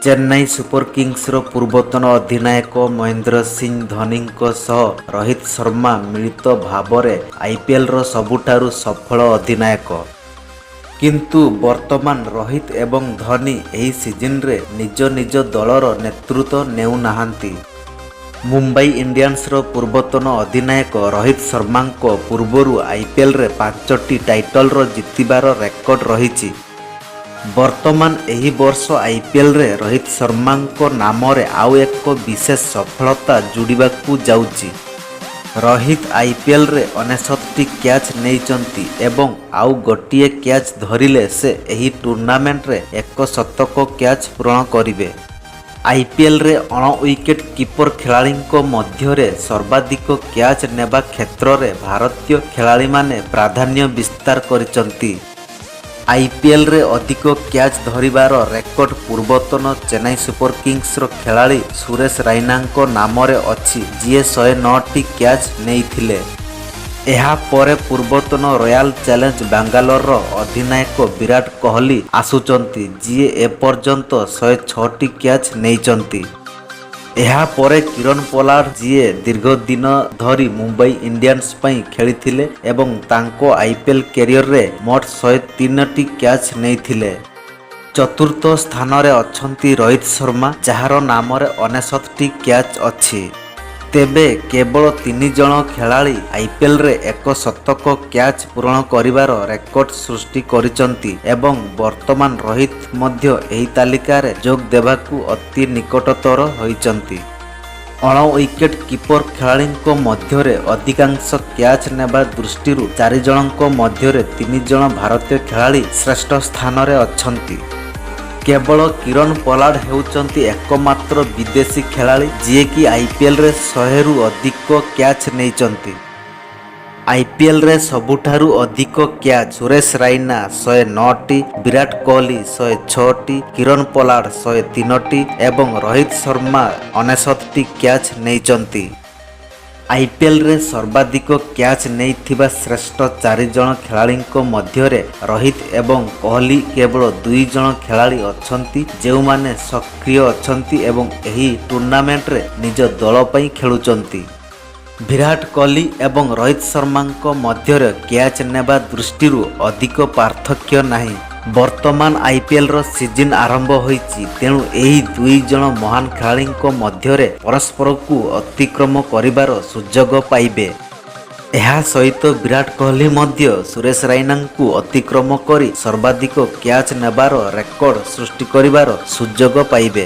Chennai super କିଙ୍ଗସ୍ର ପୂର୍ବତନ ଅଧିନାୟକ ମହେନ୍ଦ୍ର ସିଂ ଧୋନିଙ୍କ ସହ ରୋହିତ ଶର୍ମା ମିଳିତ ଭାବରେ ଆଇପିଏଲ୍ର ସବୁଠାରୁ ସଫଳ ଅଧିନାୟକ। କିନ୍ତୁ ବର୍ତ୍ତମାନ ରୋହିତ ଏବଂ ଧୋନି ଏହି ସିଜନ୍ରେ ନିଜ ନିଜ ଦଳର ନେତୃତ୍ୱ ନେଉନାହାନ୍ତି। ମୁମ୍ବାଇ ଇଣ୍ଡିଆନ୍ସର ପୂର୍ବତନ ଅଧିନାୟକ ରୋହିତ ଶର୍ମାଙ୍କ ପୂର୍ବରୁ ଆଇପିଏଲ୍ରେ 5ଟି ଟାଇଟଲର ଜିତିବାର ରେକର୍ଡ ରହିଛି। ବର୍ତ୍ତମାନ ଏହି ବର୍ଷ ଆଇପିଏଲ୍ରେ ରୋହିତ ଶର୍ମାଙ୍କ ନାମରେ ଆଉ ଏକ ବିଶେଷ ସଫଳତା ଯୋଡ଼ିବାକୁ ଯାଉଛି। ରୋହିତ ଆଇପିଏଲ୍ରେ 59ଟି କ୍ୟାଚ୍ ନେଇଛନ୍ତି ଏବଂ ଆଉ ଗୋଟିଏ କ୍ୟାଚ୍ ଧରିଲେ ସେ ଏହି ଟୁର୍ଣ୍ଣାମେଣ୍ଟରେ ଏକ ଶତକ କ୍ୟାଚ୍ ପୂରଣ କରିବେ। ଆଇପିଏଲ୍ରେ ଅଣ-ୱିକେଟ୍ କିପର ଖେଳାଳିଙ୍କ ମଧ୍ୟରେ ସର୍ବାଧିକ କ୍ୟାଚ୍ ନେବା କ୍ଷେତ୍ରରେ ଭାରତୀୟ ଖେଳାଳିମାନେ ପ୍ରାଧାନ୍ୟ ବିସ୍ତାର କରିଛନ୍ତି। ଆଇପିଏଲ୍ରେ ଅଧିକ କ୍ୟାଚ୍ ଧରିବାର ରେକର୍ଡ ପୂର୍ବତନ ଚେନ୍ନାଇ ସୁପର କିଙ୍ଗସ୍ର ଖେଳାଳି ସୁରେଶ ରାଇନାଙ୍କ ନାମରେ ଅଛି, ଯିଏ 109ଟି କ୍ୟାଚ୍ ନେଇଥିଲେ। ଏହାପରେ ପୂର୍ବତନ ରୟାଲ ଚ୍ୟାଲେଞ୍ଜ ବାଙ୍ଗାଲୋରର ଅଧିନାୟକ ବିରାଟ କୋହଲି ଆସୁଛନ୍ତି, ଯିଏ ଏପର୍ଯ୍ୟନ୍ତ 106ଟି କ୍ୟାଚ୍ ନେଇଛନ୍ତି। ଏହାପରେ କିରଣ ପୋଲାର୍ଡ, ଯିଏ ଦୀର୍ଘ ଦିନ ଧରି ମୁମ୍ବାଇ ଇଣ୍ଡିଆନ୍ସ ପାଇଁ ଖେଳିଥିଲେ ଏବଂ ତାଙ୍କ ଆଇପିଏଲ୍ କ୍ୟାରିୟରରେ ମୋଟ 103ଟି କ୍ୟାଚ୍ ନେଇଥିଲେ। ଚତୁର୍ଥ ସ୍ଥାନରେ ଅଛନ୍ତି ରୋହିତ ଶର୍ମା, ଯାହାର ନାମରେ 59ଟି କ୍ୟାଚ୍ ଅଛି। ତେବେ କେବଳ 3 ଜଣ ଖେଳାଳି ଆଇପିଏଲ୍ରେ ଏକ ଶତକ କ୍ୟାଚ୍ ପୂରଣ କରିବାର ରେକର୍ଡ ସୃଷ୍ଟି କରିଛନ୍ତି ଏବଂ ବର୍ତ୍ତମାନ ରୋହିତ ମଧ୍ୟ ଏହି ତାଲିକାରେ ଯୋଗ ଦେବାକୁ ଅତି ନିକଟତର ହୋଇଛନ୍ତି। ଅଣ-ୱିକେଟ୍ କିପର ଖେଳାଳିଙ୍କ ମଧ୍ୟରେ ଅଧିକାଂଶ କ୍ୟାଚ୍ ନେବା ଦୃଷ୍ଟିରୁ 4 ଜଣଙ୍କ ମଧ୍ୟରେ 3 ଜଣ ଭାରତୀୟ ଖେଳାଳି ଶ୍ରେଷ୍ଠ ସ୍ଥାନରେ ଅଛନ୍ତି। କେବଳ କିରଣ ପୋଲାର୍ଡ ହେଉଛନ୍ତି એકમાત્ર ବିଦେଶୀ ଖେଳାଳି ଯିଏକି ଆଇପିଏଲ୍ରେ 100ରୁ ଅଧିକ କ୍ୟାଚ୍ ନେଇଛନ୍ତି। ଆଇପିଏଲ୍ରେ ସବୁଠାରୁ ଅଧିକ catch Suresh Raina 109ଟି, Virat Kohli 106ଟି, Kieron Pollard 103ଟି ଏବଂ ରୋହିତ ଶର୍ମା 59ଟି କ୍ୟାଚ୍ ନେଇଛନ୍ତି। ଆଇପିଏଲ୍ରେ ସର୍ବାଧିକ କ୍ୟାଚ୍ ନେଇଥିବା ଶ୍ରେଷ୍ଠ 4 ଜଣ ଖେଳାଳିଙ୍କ ମଧ୍ୟରେ ରୋହିତ ଏବଂ କୋହଲି କେବଳ 2 ଜଣ ଖେଳାଳି ଅଛନ୍ତି ଯେଉଁମାନେ ସକ୍ରିୟ ଅଛନ୍ତି ଏବଂ ଏହି ଟୁର୍ଣ୍ଣାମେଣ୍ଟରେ ନିଜ ଦଳ ପାଇଁ ଖେଳୁଛନ୍ତି। ବିରାଟ କୋହଲି ଏବଂ ରୋହିତ ଶର୍ମାଙ୍କ ମଧ୍ୟରେ କ୍ୟାଚ୍ ନେବା ଦୃଷ୍ଟିରୁ ଅଧିକ ପାର୍ଥକ୍ୟ ନାହିଁ। ବର୍ତ୍ତମାନ ଆଇପିଏଲ୍ର ସିଜନ୍ ଆରମ୍ଭ ହୋଇଛି, ତେଣୁ ଏହି 2 ଜଣ ମହାନ ଖେଳାଳିଙ୍କ ମଧ୍ୟରେ ପରସ୍ପରକୁ ଅତିକ୍ରମ କରିବାର ସୁଯୋଗ ପାଇବେ। ଏହା ସହିତ ବିରାଟ କୋହଲି ମଧ୍ୟ ସୁରେଶ ରାଇନାଙ୍କୁ ଅତିକ୍ରମ କରି ସର୍ବାଧିକ କ୍ୟାଚ୍ ନେବାର ରେକର୍ଡ ସୃଷ୍ଟି କରିବାର ସୁଯୋଗ ପାଇବେ।